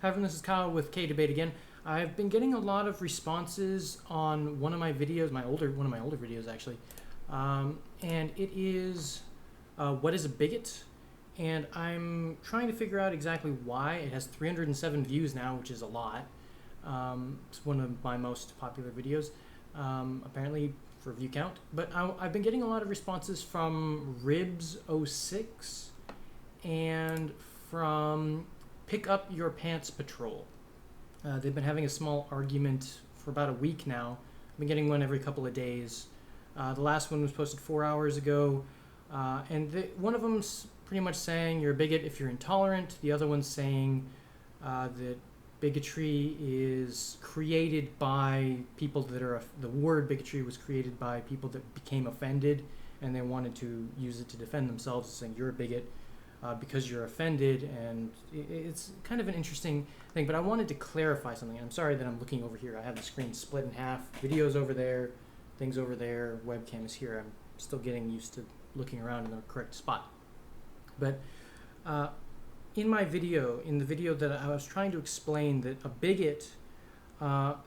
Hi everyone, this is Kyle with kayDbait again. I've been getting a lot of responses on one of my videos, one of my older videos actually, and it is what is a bigot? And I'm trying to figure out exactly why. It has 307 views now, which is a lot. It's one of my most popular videos, apparently for view count. But I've been getting a lot of responses from Ribs06 and from Pick Up Your Pants Patrol. They've been having a small argument for about a week now. I've been getting one every couple of days. The last one was posted 4 hours ago, and one of them's pretty much saying you're a bigot if you're intolerant. The other one's saying that bigotry is created by people that are, the word bigotry was created by people that became offended and they wanted to use it to defend themselves, saying you're a bigot because you're offended. And it's kind of an interesting thing, but I wanted to clarify something. I'm sorry that I'm looking over here. I have the screen split in half. Videos over there, things over there, webcam is here. I'm still getting used to looking around in the correct spot. But in the video that I was trying to explain that a bigot,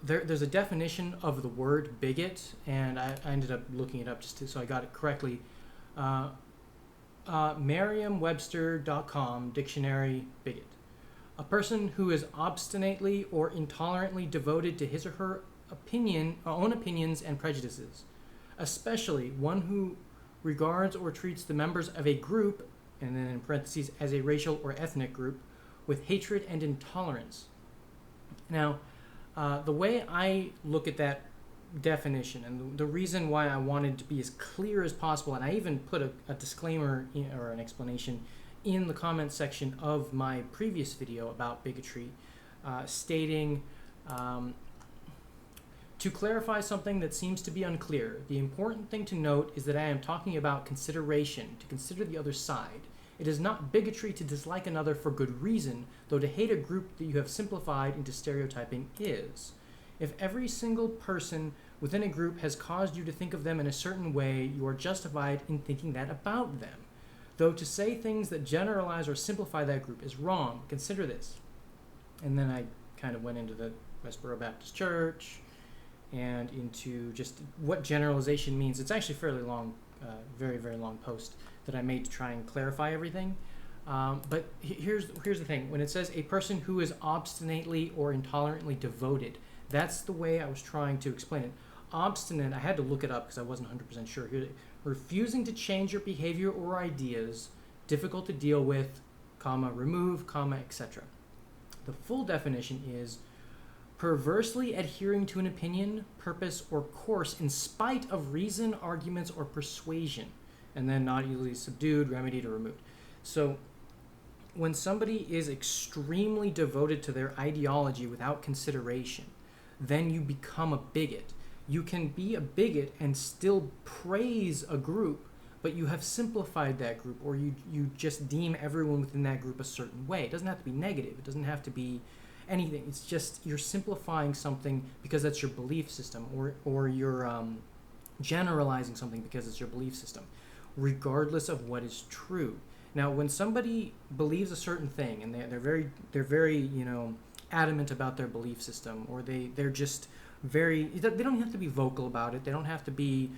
there's a definition of the word bigot, and I ended up looking it up so I got it correctly. Merriam-Webster.com dictionary bigot: a person who is obstinately or intolerantly devoted to his or her own opinions and prejudices, especially one who regards or treats the members of a group, and then in parentheses, as a racial or ethnic group, with hatred and intolerance. Now, the way I look at that definition, and the reason why I wanted to be as clear as possible, and I even put a disclaimer or an explanation in the comment section of my previous video about bigotry, stating to clarify something that seems to be unclear. The important thing to note is that I am talking about consideration, to consider the other side. It is not bigotry to dislike another for good reason, though to hate a group that you have simplified into stereotyping is. If every single person within a group has caused you to think of them in a certain way, you are justified in thinking that about them. Though to say things that generalize or simplify that group is wrong. Consider this. And then I kind of went into the Westboro Baptist Church and into just what generalization means. It's actually fairly long, very, very long post that I made to try and clarify everything. But here's the thing. When it says a person who is obstinately or intolerantly devoted, that's the way I was trying to explain it. Obstinate, I had to look it up because I wasn't 100% sure. Here, refusing to change your behavior or ideas, difficult to deal with, comma, remove, comma, etc. The full definition is perversely adhering to an opinion, purpose, or course in spite of reason, arguments, or persuasion, and then not easily subdued, remedied, or removed. So when somebody is extremely devoted to their ideology without consideration, then you become a bigot. You can be a bigot and still praise a group, but you have simplified that group, or you just deem everyone within that group a certain way. It doesn't have to be negative. It doesn't have to be anything. It's just you're simplifying something because that's your belief system, or you're generalizing something because it's your belief system, regardless of what is true. Now, when somebody believes a certain thing and they're very adamant about their belief system, or they're just they don't have to be vocal about it. They don't have to be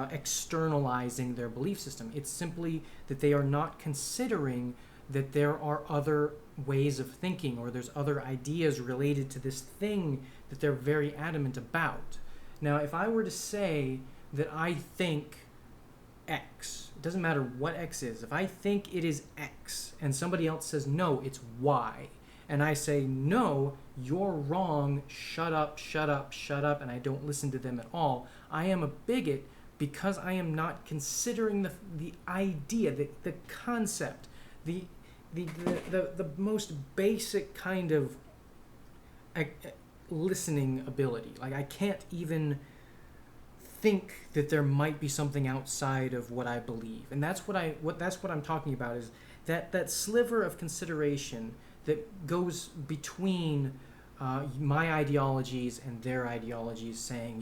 externalizing their belief system. It's simply that they are not considering that there are other ways of thinking, or there's other ideas related to this thing that they're very adamant about. Now, if I were to say that I think X, it doesn't matter what X is. If I think it is X and somebody else says, no, it's Y, and I say, no, you're wrong, shut up, shut up, shut up, and I don't listen to them at all, I am a bigot because I am not considering the idea, the concept, the most basic kind of listening ability. Like, I can't even think that there might be something outside of what I believe. And that's what I'm talking about, is that sliver of consideration that goes between my ideologies and their ideologies, saying,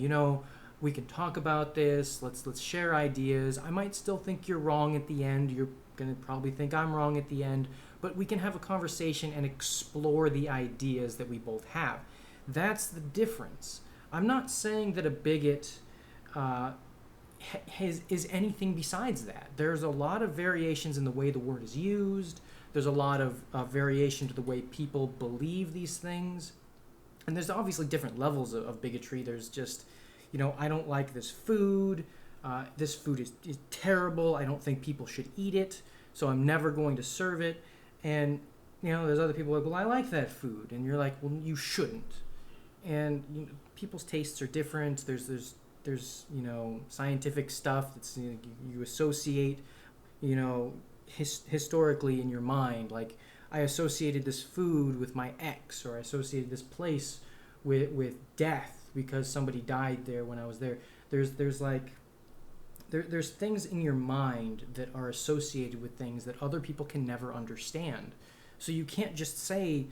we can talk about this, let's share ideas. I might still think you're wrong at the end. You're going to probably think I'm wrong at the end, but we can have a conversation and explore the ideas that we both have. That's the difference. I'm not saying that a bigot is anything besides that. There's a lot of variations in the way the word is used. There's a lot of variation to the way people believe these things. And there's obviously different levels of bigotry. There's just, I don't like this food. This food is terrible. I don't think people should eat it, so I'm never going to serve it. And, there's other people like, well, I like that food. And you're like, well, you shouldn't. And people's tastes are different. There's scientific stuff that's you associate, historically in your mind. Like, I associated this food with my ex, or I associated this place with death because somebody died there when I was there. There's things in your mind that are associated with things that other people can never understand. So you can't just say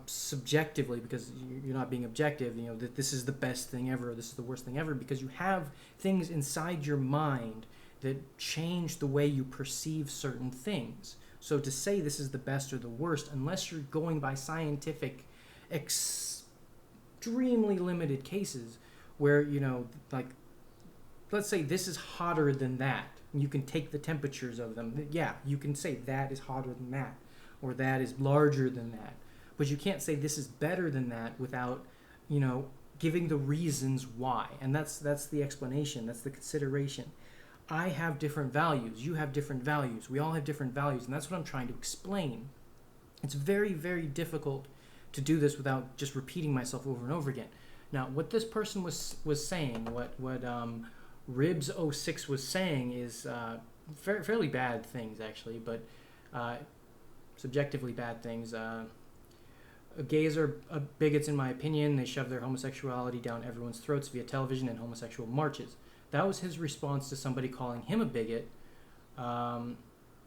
subjectively, because you're not being objective, that this is the best thing ever, or this is the worst thing ever, because you have things inside your mind that change the way you perceive certain things. So to say this is the best or the worst, unless you're going by scientific, extremely limited cases where, let's say this is hotter than that, and you can take the temperatures of them. Yeah, you can say that is hotter than that, or that is larger than that. But you can't say this is better than that without, giving the reasons why. And that's the explanation. That's the consideration. I have different values. You have different values. We all have different values. And that's what I'm trying to explain. It's very, very difficult to do this without just repeating myself over and over again. Now, what this person was saying, what Ribs06 was saying is fairly bad things, actually, but subjectively bad things. Gays are bigots, in my opinion. They shove their homosexuality down everyone's throats via television and homosexual marches. That was his response to somebody calling him a bigot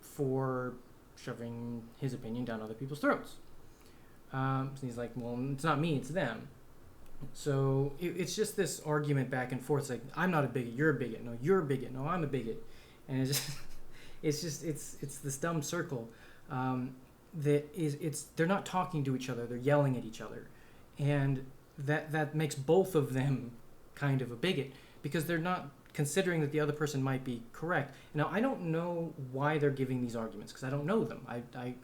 for shoving his opinion down other people's throats. So he's like, well, it's not me, it's them. So it's just this argument back and forth. It's like, I'm not a bigot, you're a bigot. No, you're a bigot. No, I'm a bigot. And it's this dumb circle. They're not talking to each other, they're yelling at each other, and that makes both of them kind of a bigot, because they're not considering that the other person might be correct. Now, I don't know why they're giving these arguments, because I don't know them.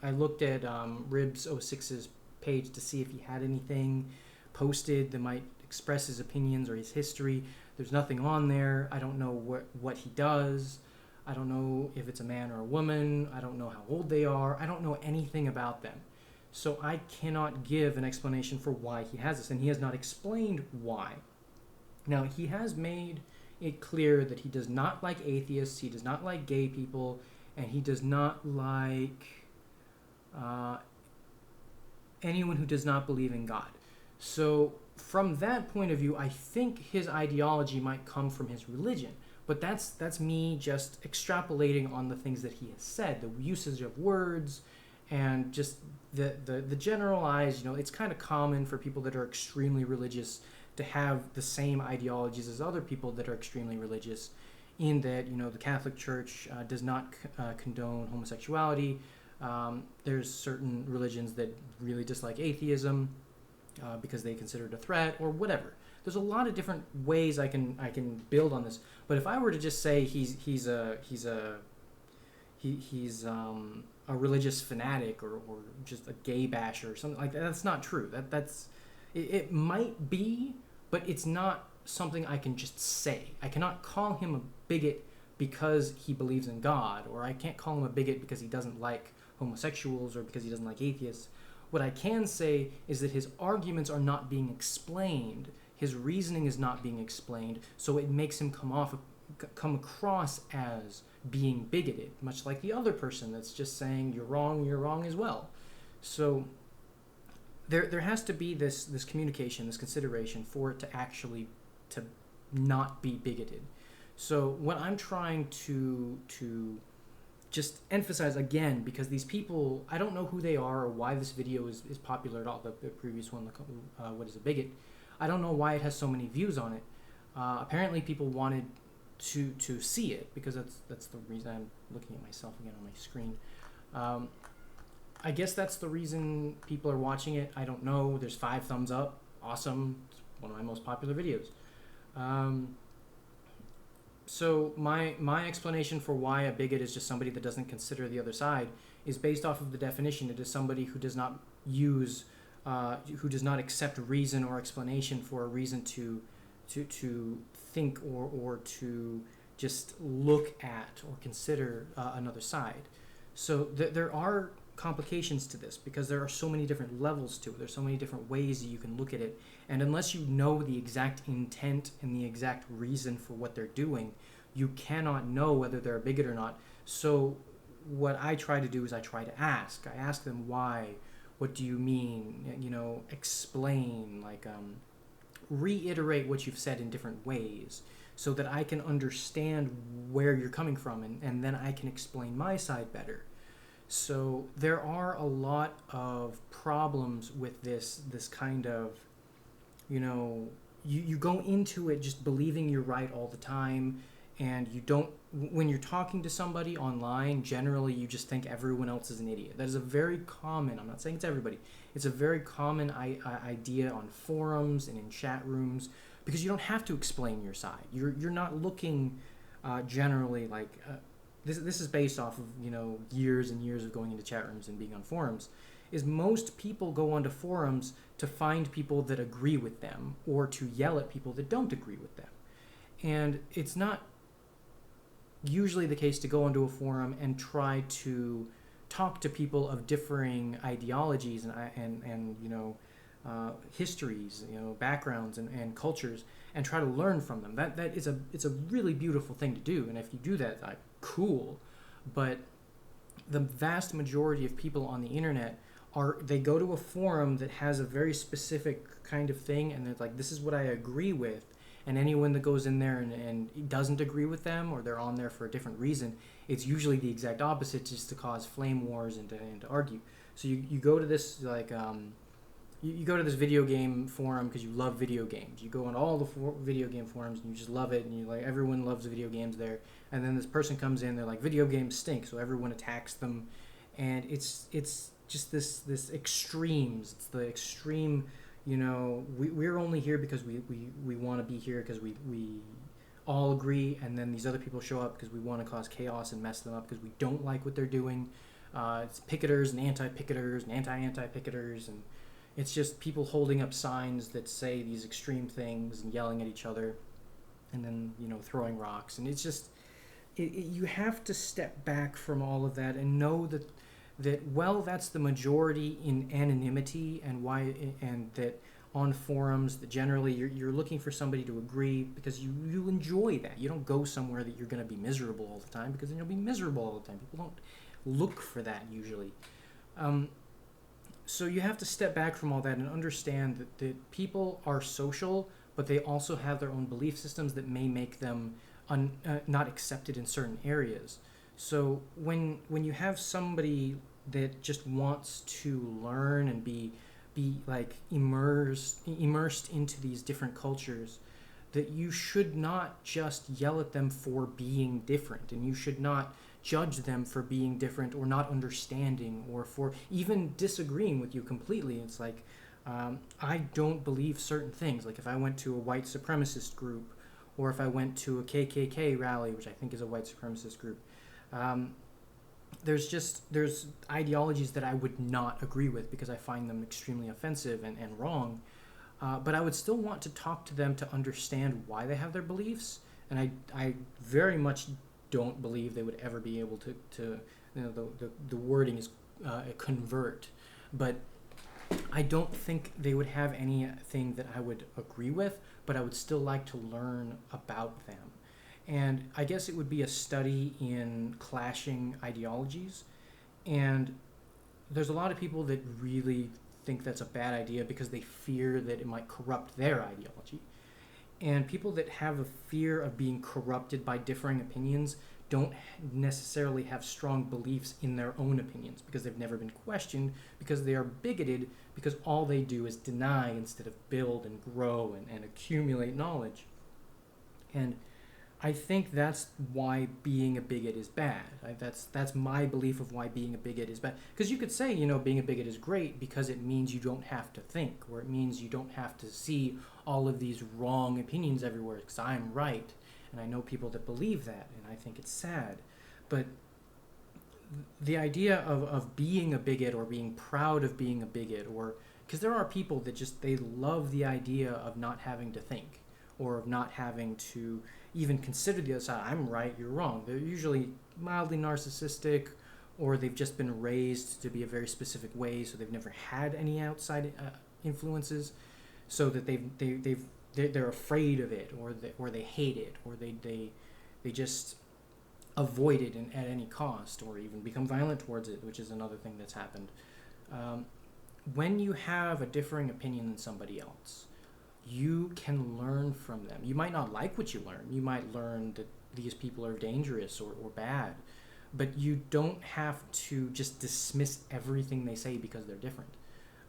I looked at Ribs06's page to see if he had anything posted that might express his opinions or his history. There's nothing on there. I don't know what he does. I don't know if it's a man or a woman. I don't know how old they are. I don't know anything about them. So I cannot give an explanation for why he has this, and he has not explained why. Now, he has made it clear that he does not like atheists, he does not like gay people, and he does not like anyone who does not believe in God. So from that point of view, I think his ideology might come from his religion. But that's me just extrapolating on the things that he has said, the usage of words, and just the generalized, it's kind of common for people that are extremely religious to have the same ideologies as other people that are extremely religious, in that, the Catholic Church does not condone homosexuality. There's certain religions that really dislike atheism because they consider it a threat, or whatever. There's a lot of different ways I can build on this. But if I were to just say he's a religious fanatic, or just a gay basher or something like that, that's not true. It might be, but it's not something I can just say. I cannot call him a bigot because he believes in God, or I can't call him a bigot because he doesn't like homosexuals, or because he doesn't like atheists. What I can say is that his arguments are not being explained. His reasoning is not being explained, so it makes him come across as being bigoted, much like the other person that's just saying you're wrong as well. So there has to be this communication, this consideration for it to actually to not be bigoted. So what I'm trying to just emphasize again, because these people, I don't know who they are or why this video is popular at all. The previous one, what is a bigot? I don't know why it has so many views on it. Apparently people wanted to see it, because that's the reason I'm looking at myself again on my screen. I guess that's the reason people are watching it. I don't know. There's 5 thumbs up. Awesome. It's one of my most popular videos. Um, so my explanation for why a bigot is just somebody that doesn't consider the other side is based off of the definition. It is somebody who does not who does not accept reason or explanation for a reason to think or to just look at or consider another side. So there are complications to this because there are so many different levels to it. There's so many different ways that you can look at it. And unless you know the exact intent and the exact reason for what they're doing, you cannot know whether they're a bigot or not. So what I try to do is I try to ask. I ask them why, what do you mean, explain, reiterate what you've said in different ways so that I can understand where you're coming from, and then I can explain my side better. So there are a lot of problems with this kind of, you go into it just believing you're right all the time, and you don't, when you're talking to somebody online, generally you just think everyone else is an idiot. That is a very common, I'm not saying it's everybody, it's a very common idea on forums and in chat rooms, because you don't have to explain your side. You're not looking generally like, this is based off of, years and years of going into chat rooms and being on forums, is most people go onto forums to find people that agree with them or to yell at people that don't agree with them. And it's not usually the case to go onto a forum and try to talk to people of differing ideologies and histories, backgrounds and cultures, and try to learn from them. It's a really beautiful thing to do, and if you do that, cool. But the vast majority of people on the internet they go to a forum that has a very specific kind of thing, and they're like, this is what I agree with. And anyone that goes in there and doesn't agree with them, or they're on there for a different reason, it's usually the exact opposite, just to cause flame wars and to argue. So you go to this you go to this video game forum because you love video games. You go on all the video game forums and you just love it, and you everyone loves video games there. And then this person comes in, they're like, video games stink, so everyone attacks them, and it's just this extremes. It's the extreme. We're only here because we want to be here because we all agree, and then these other people show up because we want to cause chaos and mess them up because we don't like what they're doing. It's picketers and anti-picketers and anti-anti-picketers, and it's just people holding up signs that say these extreme things and yelling at each other, and then throwing rocks. And it's just you have to step back from all of that and know that that's the majority in anonymity, and that on forums that generally you're looking for somebody to agree because you enjoy that. You don't go somewhere that you're going to be miserable all the time, because then you'll be miserable all the time. People don't look for that usually. So you have to step back from all that and understand that people are social, but they also have their own belief systems that may make them not accepted in certain areas. So when you have somebody that just wants to learn and be like immersed into these different cultures, that you should not just yell at them for being different, and you should not judge them for being different or not understanding or for even disagreeing with you completely. It's like, I don't believe certain things. Like if I went to a white supremacist group, or if I went to a KKK rally, which I think is a white supremacist group, there's ideologies that I would not agree with because I find them extremely offensive and wrong. But I would still want to talk to them to understand why they have their beliefs. And I very much don't believe they would ever be able to the wording is convert. But I don't think they would have anything that I would agree with, but I would still like to learn about them. And I guess it would be a study in clashing ideologies. And there's a lot of people that really think that's a bad idea because they fear that it might corrupt their ideology. And people that have a fear of being corrupted by differing opinions don't necessarily have strong beliefs in their own opinions because they've never been questioned, because they are bigoted, because all they do is deny instead of build and grow and accumulate knowledge. And I think that's why being a bigot is bad. That's my belief of why being a bigot is bad. Because you could say, being a bigot is great because it means you don't have to think, or it means you don't have to see all of these wrong opinions everywhere. Because I'm right, and I know people that believe that, and I think it's sad. But the idea of being a bigot or being proud of being a bigot, or because there are people that just they love the idea of not having to think, or of not having to even consider the other side. I'm right, you're wrong. They're usually mildly narcissistic, or they've just been raised to be a very specific way, so they've never had any outside influences, so that they're afraid of it, or they hate it, or they just avoid it at any cost, or even become violent towards it, which is another thing that's happened. When you have a differing opinion than somebody else, you can learn from them. You might not like what you learn. You might learn that these people are dangerous or bad, but you don't have to just dismiss everything they say because they're different.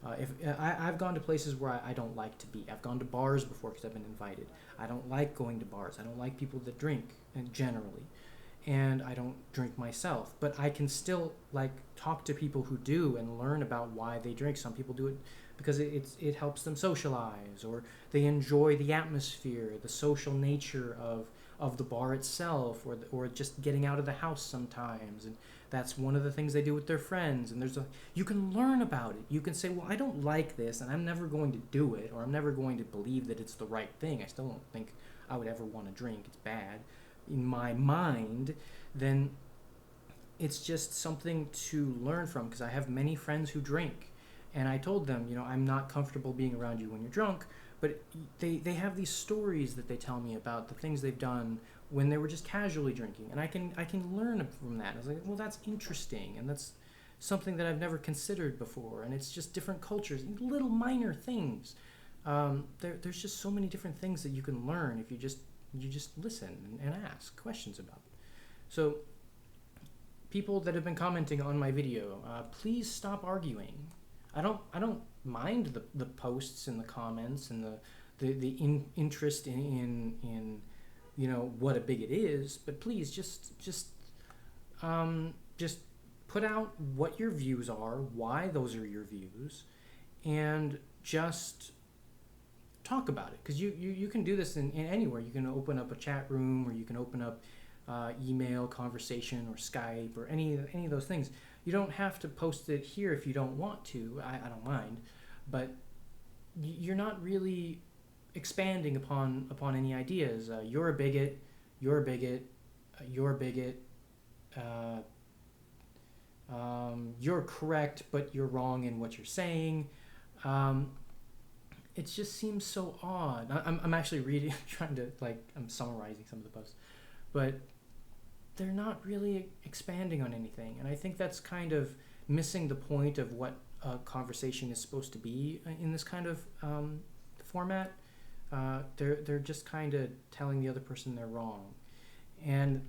I've gone to places where I don't like to be. I've gone to bars before because I've been invited. I don't like going to bars. I don't like people that drink, generally. And I don't drink myself, but I can still talk to people who do and learn about why they drink. Some people do it because it helps them socialize, or they enjoy the atmosphere, the social nature of the bar itself, or just getting out of the house sometimes, and that's one of the things they do with their friends. And you can learn about it. You can say, well, I don't like this, and I'm never going to do it, or I'm never going to believe that it's the right thing. I still don't think I would ever want to drink. It's bad in my mind. Then it's just something to learn from, because I have many friends who drink, and I told them, I'm not comfortable being around you when you're drunk, but they have these stories that they tell me about the things they've done when they were just casually drinking, and I can learn from that. I was like, well, that's interesting, and that's something that I've never considered before, and it's just different cultures, little minor things. There's just so many different things that you can learn if you just listen and ask questions about it. So people that have been commenting on my video, please stop arguing. I don't mind the posts and the comments and the interest in what a bigot is, but please just put out what your views are, why those are your views, and just talk about it. Because you can do this in anywhere. You can open up a chat room, or you can open up email conversation, or Skype, or any of those things. You don't have to post it here if you don't want to. I don't mind, but you're not really expanding upon any ideas. You're a bigot. You're a bigot. You're a bigot. You're correct, but you're wrong in what you're saying. It just seems so odd. I'm actually reading, I'm summarizing some of the posts, but they're not really expanding on anything. And I think that's kind of missing the point of what a conversation is supposed to be in this kind of format. They're just kind of telling the other person they're wrong. And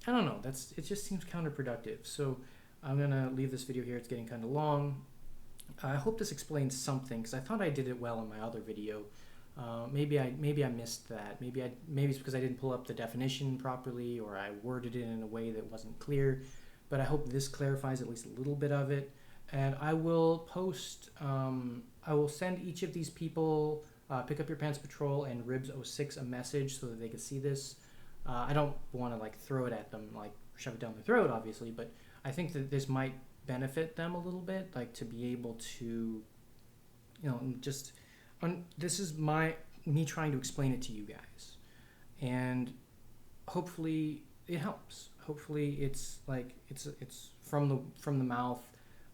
I don't know, it just seems counterproductive. So I'm going to leave this video here. It's getting kind of long. I hope this explains something, because I thought I did it well in my other video. Maybe I missed that. Maybe it's because I didn't pull up the definition properly, or I worded it in a way that wasn't clear. But I hope this clarifies at least a little bit of it. And I will post. I will send each of these people, Pick Up Your Pants Patrol and Ribs06, a message so that they can see this. I don't want to throw it at them, shove it down their throat, obviously. But I think that this might benefit them a little bit, to be able to, this is me trying to explain it to you guys, and hopefully it helps. Hopefully it's from the mouth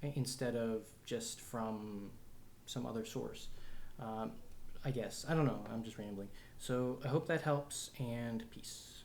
instead of just from some other source. I guess I don't know. I'm just rambling. So I hope that helps, and peace.